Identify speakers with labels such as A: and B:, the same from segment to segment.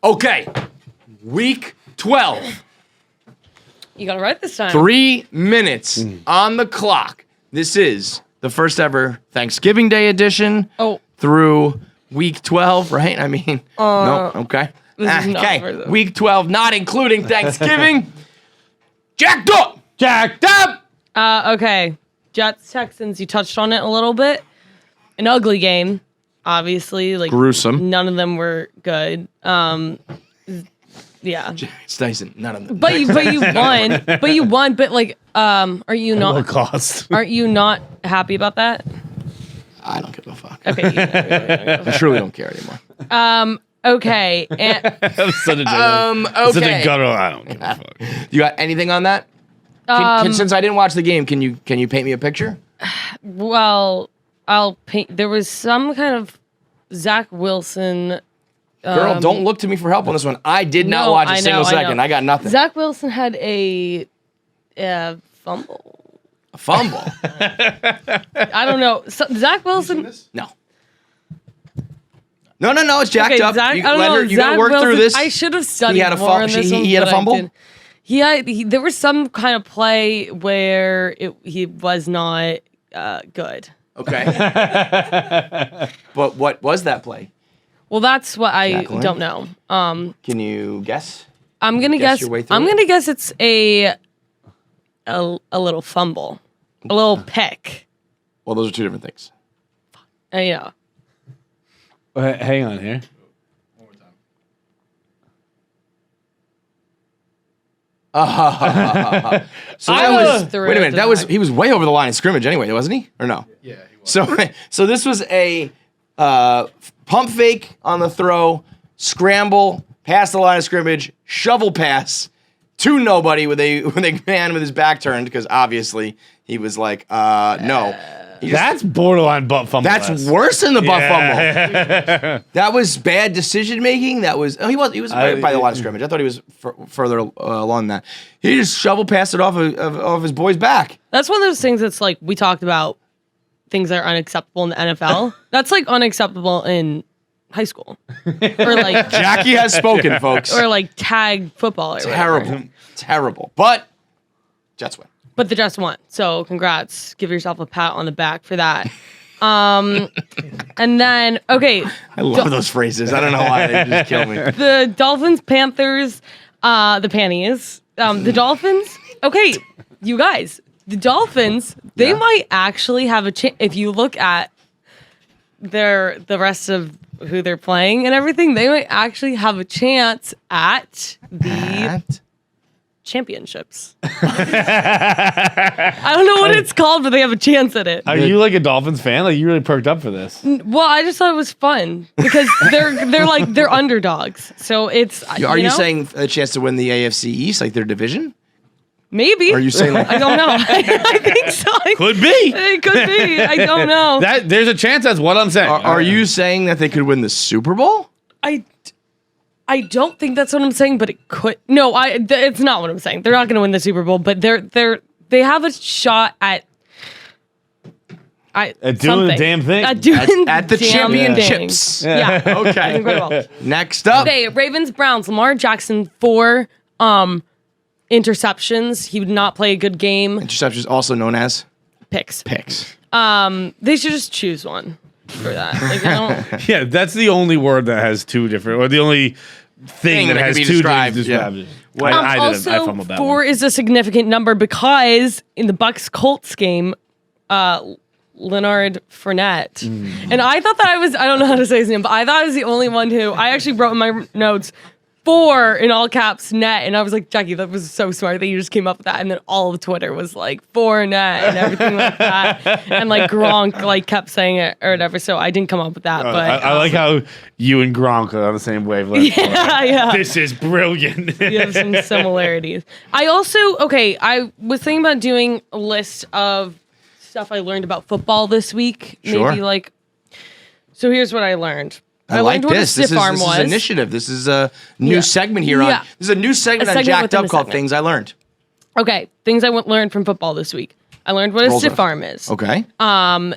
A: Okay. Week 12.
B: You got it right this time.
A: 3 minutes on the clock. This is the first ever Thanksgiving Day edition through week 12, right? I mean, no, okay. Okay, week 12, not including Thanksgiving. Jacked up!
C: Jacked up!
B: Okay. Jets, Texans, you touched on it a little bit. An ugly game, obviously. Like
A: gruesome.
B: None of them were good. Yeah.
A: It's Dyson, none of them.
B: But you won. But you won. But like, are you not?
C: What cost?
B: Aren't you not happy about that?
A: I don't give a fuck.
B: Okay.
A: I truly don't care anymore.
B: Okay. And,
C: Such a
A: okay.
C: guttural. I don't give a fuck.
A: You got anything on that? Since I didn't watch the game, can you paint me a picture?
B: well, I'll paint. There was some kind of Zach Wilson.
A: Girl, don't look to me for help on this one. I did not watch a single second. I got nothing.
B: Zach Wilson had a fumble.
A: A fumble?
B: I don't know. So, Zach Wilson.
A: No. No. It's jacked up.
B: Zach,
A: You
B: I don't know.
A: you gotta work
B: Wilson,
A: through this.
B: I should have studied
A: He had a
B: more on this one.
A: He had a fumble?
B: There was some kind of play where he was not good.
A: Okay. But what was that play?
B: Well, that's what I
A: Jacqueline?
B: don't know.
A: Can you guess?
B: I'm gonna
A: Guess
B: guess.
A: your way through
B: I'm
A: it?
B: gonna guess it's a little fumble, a little pick.
A: Well, those are two different things.
B: Yeah.
C: Hang on here.
A: So
B: I
A: that
B: was
A: was
B: through
A: wait a
B: it
A: minute.
B: the
A: That was
B: back.
A: he was way over the line of scrimmage anyway, wasn't he? Or no?
D: Yeah, he was.
A: So this was a pump fake on the throw, scramble, past the line of scrimmage, shovel pass to nobody with a man with his back turned because obviously he was like, no.
C: That's borderline butt fumble.
A: That's worse than the butt fumble. That was bad decision making. That was he was right by the line of scrimmage. I thought he was further along that. He just shovel passed it off his boy's back.
B: That's one of those things that's like we talked about things that are unacceptable in the NFL. That's like unacceptable in high school. Or like
A: Jackie has spoken, folks.
B: or like tag football. Or whatever.
A: Terrible. But Jets win.
B: But the Jets won. So congrats. Give yourself a pat on the back for that. And then okay.
A: I love those phrases. I don't know why they just kill me.
B: The Dolphins, Panthers, the panties. The Dolphins. Okay, you guys. The Dolphins, they might actually have a chance. If you look at the rest of who they're playing and everything, they might actually have a chance at the championships. I don't know what it's called, but they have a chance at it.
C: Are you like a Dolphins fan? Like you really perked up for this?
B: Well, I just thought it was fun because they're underdogs. So it's
A: Are you saying a chance to win the AFC East, like their division?
B: maybe?
A: Are you saying like
B: I don't know. I think so.
C: Could be.
B: It could be. I don't know.
C: There's a chance. That's what I'm saying.
A: Are you saying that they could win the Super Bowl?
B: I don't think that's what I'm saying, but it could. No, it's not what I'm saying. They're not going to win the Super Bowl, but they have a shot at
C: doing
B: something.
C: the damn thing.
B: At doing
A: At the
B: damn
A: championships.
B: thing. Yeah.
A: Okay.
B: Incredible.
A: Next up.
B: Okay, Ravens, Browns. Lamar Jackson, 4 interceptions. He would not play a good game.
A: Interceptions also known as
B: Picks.
A: picks.
B: They should just choose one for that. Like, I don't.
C: Yeah, that's the only word that has two different, or the only thing that
A: that
C: has
A: can be
C: two
A: described,
C: things
A: yeah.
C: described. I
B: Also,
C: fumbled that
B: 4
C: one.
B: is a significant number because in the Bucks Colts game, Leonard Fournette, and I thought that I don't know how to say his name, but I thought I was the only one who I actually wrote in my notes 4 in all caps net, and I was like, Jackie, that was so smart that you just came up with that, and then all of Twitter was like 4 net and everything like that, and like Gronk like kept saying it or whatever, so I didn't come up with that. But
C: I like how you and Gronk are on the same wavelength.
B: yeah.
C: This is brilliant.
B: We have some similarities. I was thinking about doing a list of stuff I learned about football this week.
A: Sure.
B: Maybe like, so here's what I learned.
A: I like
B: learned what
A: this.
B: a stiff arm
A: this
B: was.
A: is initiative. This is a new segment here
B: Yeah.
A: on. This is a new segment on
B: segment
A: Jacked
B: within
A: Up
B: a
A: called
B: segment.
A: Things I Learned.
B: Okay, things I learned from football this week. I learned what a
A: Rolls
B: stiff
A: with-
B: arm is.
A: Okay. Tell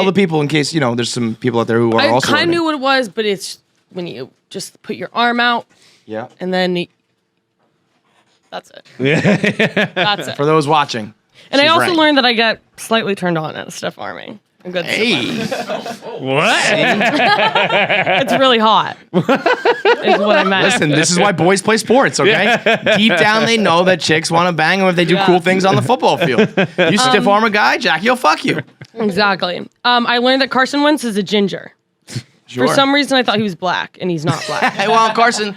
A: the people in case there's some people out there who are
B: I
A: also.
B: kind of
A: learning.
B: knew what it was, but it's when you just put your arm out
A: Yeah.
B: and then that's it. That's it.
A: For those watching.
B: And I
A: she's
B: also
A: right.
B: learned that I get slightly turned on at stiff arming. A good
A: Hey.
C: What?
B: It's really hot. Is what I meant.
A: Listen, this is why boys play sports, okay? Deep down, they know that chicks want to bang them if they do cool things on the football field. You stiff arm a guy, Jackie will fuck you.
B: Exactly. I learned that Carson Wentz is a ginger.
A: Sure.
B: For some reason, I thought he was black, and he's not black.
A: Hey, well, Carson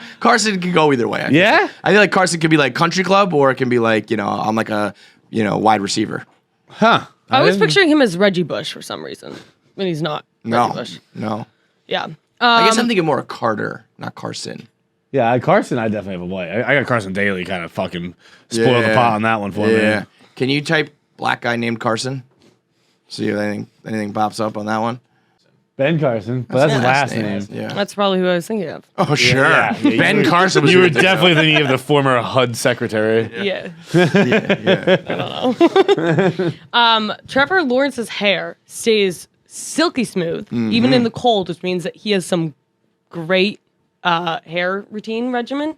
A: can go either way.
C: Yeah?
A: I feel like Carson could be like country club, or it can be like, I'm like a, wide receiver.
C: Huh.
B: I was picturing him as Reggie Bush for some reason, when he's not Reggie Bush.
A: No.
B: Yeah.
A: I guess I'm thinking more of Carter, not Carson.
C: Yeah, Carson, I definitely have a boy. I got Carson Daly kind of fucking spoil the pot on that one for me.
A: Yeah. Can you type black guy named Carson? See if anything pops up on that one.
C: Ben Carson, but that's his last name.
A: Yeah.
B: That's probably who I was thinking of.
A: Oh, sure.
C: Yeah,
A: Ben Carson was
C: You were
A: your thing.
C: definitely thinking of the former HUD secretary.
B: Yeah.
A: Yeah.
B: I don't know. Trevor Lawrence's hair stays silky smooth, even in the cold, which means that he has some great hair routine regimen,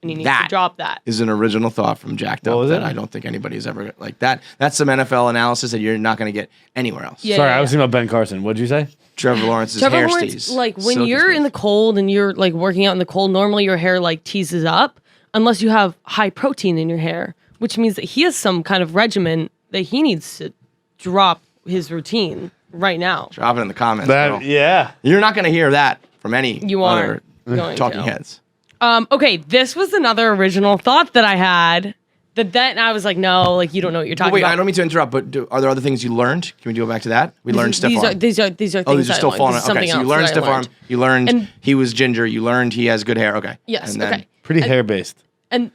B: and he needs to drop that.
A: Is an original thought from Jacqed
C: What was
A: that
C: it?
A: I don't think anybody's ever like that. That's some NFL analysis that you're not going to get anywhere else.
B: Yeah.
C: Sorry, I was thinking about Ben Carson. What'd you say?
A: Trevor Lawrence's
B: Trevor
A: hair
B: Lawrence,
A: stays
B: like when
A: silky
B: you're
A: smooth.
B: in the cold and you're like working out in the cold, normally your hair like teases up unless you have high protein in your hair, which means that he has some kind of regimen that he needs to drop his routine right now.
A: Drop it in the comments. bro.
C: Yeah.
A: You're not going to hear that from any
B: You
A: other
B: aren't going
A: talking
B: to.
A: heads.
B: Okay, this was another original thought that I had. That then I was like, no, like you don't know what you're talking
A: Wait,
B: about.
A: I don't mean to interrupt, but are there other things you learned? Can we go back to that? We learned stiff arm.
B: These are things
A: Oh, these are still
B: I learned.
A: falling.
B: This is
A: Okay,
B: something
A: so you
B: else
A: learned
B: that I
A: stiff arm.
B: learned.
A: You learned
B: And-
A: he was ginger. You learned he has good hair. Okay.
B: Yes,
A: And then,
B: okay.
C: Pretty hair based.
B: And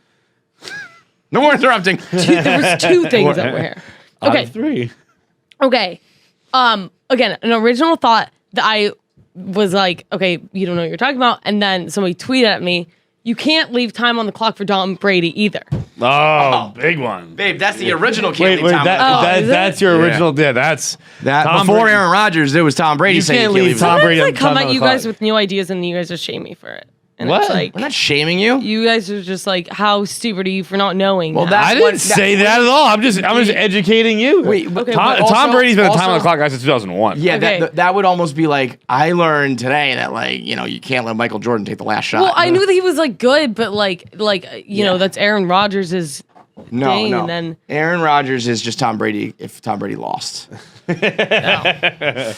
A: No more interrupting.
B: there was two things that were here.
C: Out
B: Okay,
C: of 3.
B: okay. Again, an original thought that I was like, okay, you don't know what you're talking about, and then somebody tweeted at me, you can't leave time on the clock for Tom Brady either.
C: Oh, big one.
A: Babe, that's the original
C: Wait,
A: Candy Tom.
B: is
C: that's
B: it?
C: your
A: Yeah.
C: original. Yeah, that's
A: That
C: Tom
A: before
C: Brady.
A: Aaron Rodgers, there was Tom Brady
C: You
A: saying
C: can't
A: you
C: leave
A: can't
C: Tom
A: leave.
C: Brady
B: I
C: on
B: come
C: time
B: at
C: on
B: you
C: the
B: guys
C: clock.
B: with new ideas, and you guys just shame me for it. And
C: What?
B: it's like,
A: We're not shaming you.
B: you guys are just like, how stupid are you for not knowing?
A: Well,
B: that?
A: that's
C: I didn't say that at all. I'm just educating you.
A: Wait, but-
B: Okay,
C: Tom,
B: but
C: Tom Brady's been a time on
A: also-
C: the clock guy since 2001.
A: Yeah,
B: Okay.
A: that would almost be like, I learned today that, like, you can't let Michael Jordan take the last shot.
B: Well, I knew that he was like good, but like you know, that's Aaron Rodgers'
A: no,
B: thing,
A: no.
B: and then
A: Aaron Rodgers is just Tom Brady if Tom Brady lost.
B: okay,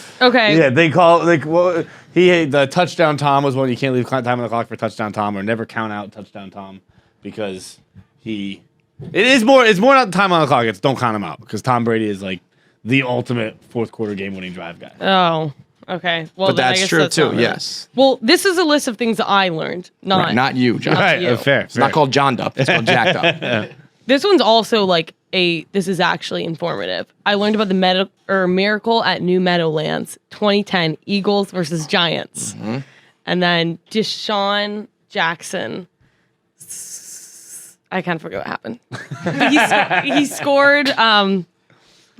C: Yeah, they call the touchdown Tom was one you can't leave time on the clock for touchdown Tom or never count out touchdown Tom because it's more not time on the clock, it's don't count him out because Tom Brady is like the ultimate fourth quarter game winning drive guy.
B: Oh, okay. Well,
A: But
B: then I
A: that's
B: guess
A: true, too,
B: not really-
A: yes.
B: Well, this is a list of things that I learned,
A: Not you, John.
C: Right,
B: you.
C: fair.
A: It's not called John Up. It's called Jacked Up.
B: This one's also like this is actually informative. I learned about the miracle at New Meadowlands, 2010 Eagles versus Giants, and then Deshaun Jackson. I kind of forget what happened. But he scored.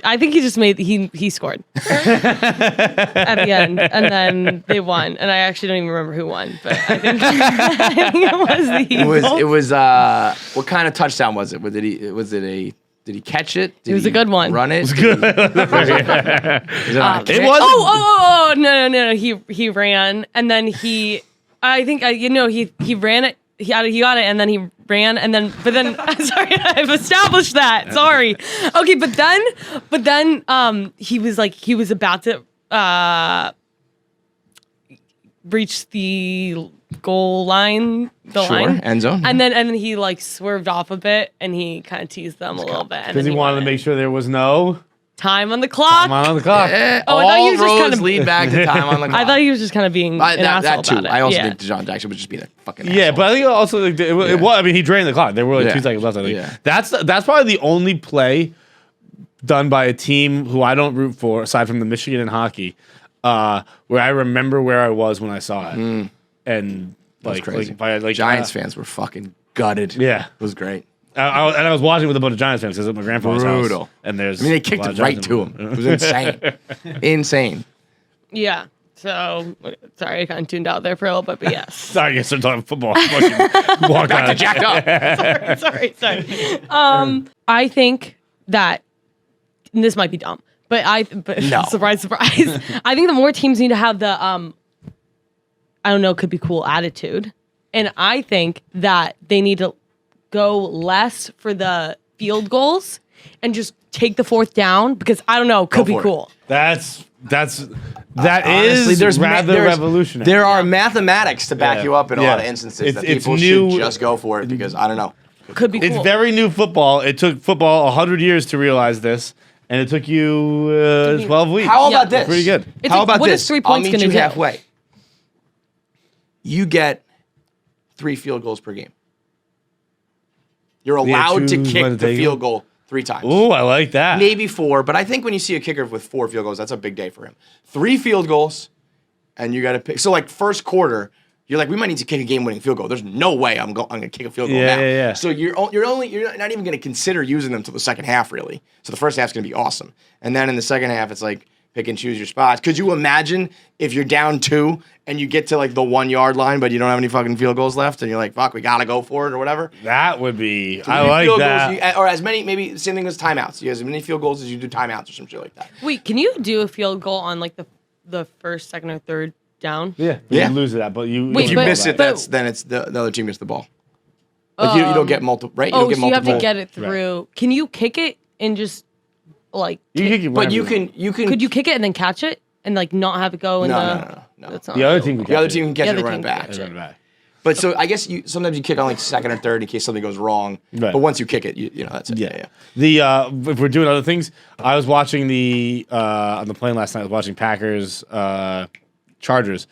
B: I think he just he scored at the end, and then they won. And I actually don't even remember who won, but I think, I think it was the Eagles.
A: It was what kind of touchdown was it? Did he catch it? Did
B: It was
A: he
B: a good one.
A: Run it?
C: It's good.
A: It
C: was.
B: Oh, no. He ran, and then I think he ran it. He got it, and then he ran, and then, but then, sorry, I've established that. Sorry. Okay, but then, he was about to reach the goal line,
A: end zone.
B: and then he like swerved off a bit, and he kind of teased them a little bit,
C: Because he wanted to make sure there was no
B: time on the clock.
C: time on the clock.
B: Oh, I thought
A: All
B: you were just
A: roads
B: kind of-
A: lead back to time on the clock.
B: I thought he was just kind of being an asshole
A: that too.
B: about it.
A: I also
B: Yeah.
A: think Deshaun Jackson would just be a fucking
C: Yeah,
A: asshole.
C: but I think also like, it was. I mean, he drained the clock. There were like
A: Yeah.
C: 2 seconds left. I think
A: Yeah.
C: that's probably the only play done by a team who I don't root for, aside from the Michigan and hockey, where I remember where I was when I saw it, and
A: That's
C: like
A: crazy.
C: like
A: Giants fans were fucking gutted.
C: Yeah.
A: It was great.
C: I was watching with a bunch of Giants fans because at my grandfather's
A: Brutal.
C: house, and there's
A: I mean, they kicked
C: a lot
A: it
C: of
A: right
C: Giants
A: to
C: in-
A: him. It was insane. Insane.
B: Yeah. So, sorry, I kind of tuned out there for a little bit, but yes.
C: Sorry, I guess I'm talking football. Walk on.
A: Jacked up.
B: sorry. I think that and this might be dumb, but
A: No.
B: surprise. I think the more teams need to have the I don't know, could be cool attitude, and I think that they need to go less for the field goals and just take the fourth down because I don't know, could be cool.
C: That
A: Honestly,
C: is rather revolutionary.
A: There are mathematics to back you up in a lot of instances that people should just go for it because I don't know.
B: Could be cool.
C: It's very new football. It took football 100 years to realize this, and it took you 12 weeks.
A: How about this?
C: Pretty good.
A: How about
B: what
A: this?
B: is 3 points
A: I'll meet
B: going to
A: you
B: do?
A: halfway. You get 3 field goals per game. You're allowed to kick the field goal 3 times.
C: Ooh, I like that.
A: Maybe 4, but I think when you see a kicker with 4 field goals, that's a big day for him. 3 field goals, and you got to pick. So, like, first quarter, you're like, we might need to kick a game-winning field goal. There's no way I'm going to kick a field goal now.
C: Yeah.
A: So you're not even going to consider using them until the second half, really. So the first half's going to be awesome, and then in the second half, it's like pick and choose your spots. Could you imagine if you're down 2 and you get to like the 1 yard line, but you don't have any fucking field goals left, and you're like, fuck, we gotta go for it or whatever?
C: That would be.
A: So
C: I like that.
A: Goals, or as many, maybe same thing as timeouts. You have as many field goals as you do timeouts or some shit like that.
B: Wait, can you do a field goal on like the first, second, or third down?
C: Yeah.
A: Yeah.
C: You lose that, but you.
B: Wait,
A: If you
B: but-
A: miss it,
B: but-
A: then it's the other team gets the ball. Like you don't get multiple, right? You don't get
B: so you have
A: multiple.
B: to get it through. Right. Can you kick it and just like?
A: But you can.
B: Could you kick it and then catch it and like not have it go in
A: No.
B: That's not
C: The other team.
A: The other team can catch
B: The
A: it and
B: other
A: run it
B: team can
A: back.
B: catch
C: Run it back.
A: But so I guess sometimes you kick on like second or third in case something goes wrong.
C: Right.
A: But once you kick it, you know that's it.
C: Yeah. If we're doing other things, I was watching on the plane last night. I was watching Packers Chargers.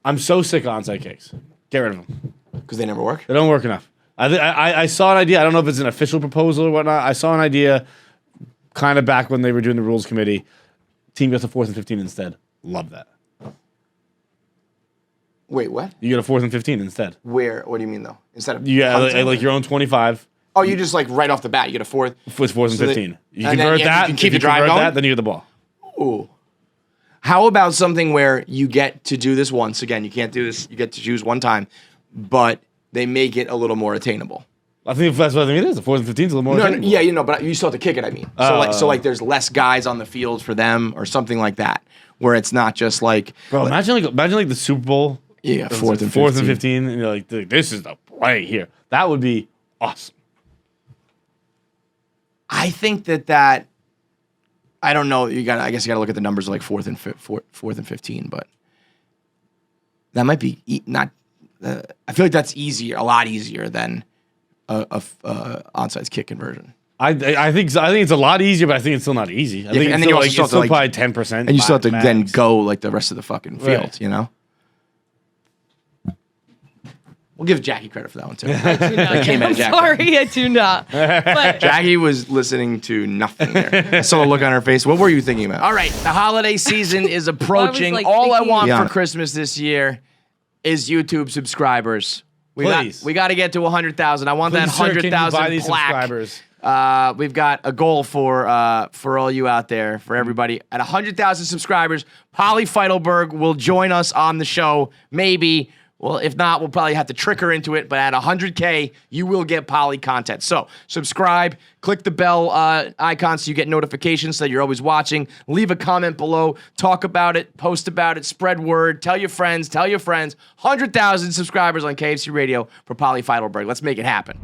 C: I'm so sick of onside kicks. Get rid of them
A: Because they never work.
C: They don't work enough. I saw an idea. I don't know if it's an official proposal or whatnot. I saw an idea kind of back when they were doing the rules committee. Team gets a 4th and 15 instead. Love that.
A: Wait, what?
C: You get a 4th and 15 instead.
A: Where? What do you mean though? Instead of
C: like your own 25.
A: Oh, you just like right off the bat, you get a 4th.
C: It's 4th and 15. You
A: and
C: convert
A: then,
C: that.
A: You can keep
C: if you
A: the drive
C: convert
A: going.
C: that, then you get the ball.
A: Ooh. How about something where you get to do this once again? You can't do this. You get to choose one time, but they make it a little more attainable.
C: I think that's what I think it is. The 4th and 15 is a little more.
A: No, yeah, but you still have to kick it. I mean, so like there's less guys on the field for them or something like that, where it's not just like.
C: Bro, imagine like the Super Bowl.
A: Yeah, 4th and
C: 15, and you're like, this is the play here. That would be awesome.
A: I think that I don't know. I guess you got to look at the numbers of like 4th and 15, but that might be not. I feel like that's a lot easier than a onside kick conversion.
C: I think it's a lot easier, but I think it's still not easy. I think
A: and
C: it's
A: then you also
C: still,
A: still have to,
C: probably 10%.
A: And you still have to then go like the rest of the fucking field,
C: Right.
A: you know? We'll give Jackie credit for that one too.
B: I
A: came out of Jackie.
B: Sorry, I do not. But
A: Jackie was listening to nothing there. I saw the look on her face. What were you thinking about? All right, the holiday season is approaching.
B: like,
A: All I
B: thinking-
A: want
C: Yeah.
A: for Christmas this year is YouTube subscribers. We
C: Please.
A: got to get to 100,000. I want that
C: Please, sir, can you buy
A: 100,000
C: these
A: plaque.
C: subscribers?
A: We've got a goal for all you out there, for everybody. At 100,000 subscribers, Polly Feidelberg will join us on the show. Maybe. Well, if not, we'll probably have to trick her into it. But at 100K, you will get Polly content. So subscribe, click the bell icon so you get notifications so that you're always watching. Leave a comment below. Talk about it. Post about it. Spread word. Tell your friends. 100,000 subscribers on KFC Radio for Polly Feidelberg. Let's make it happen.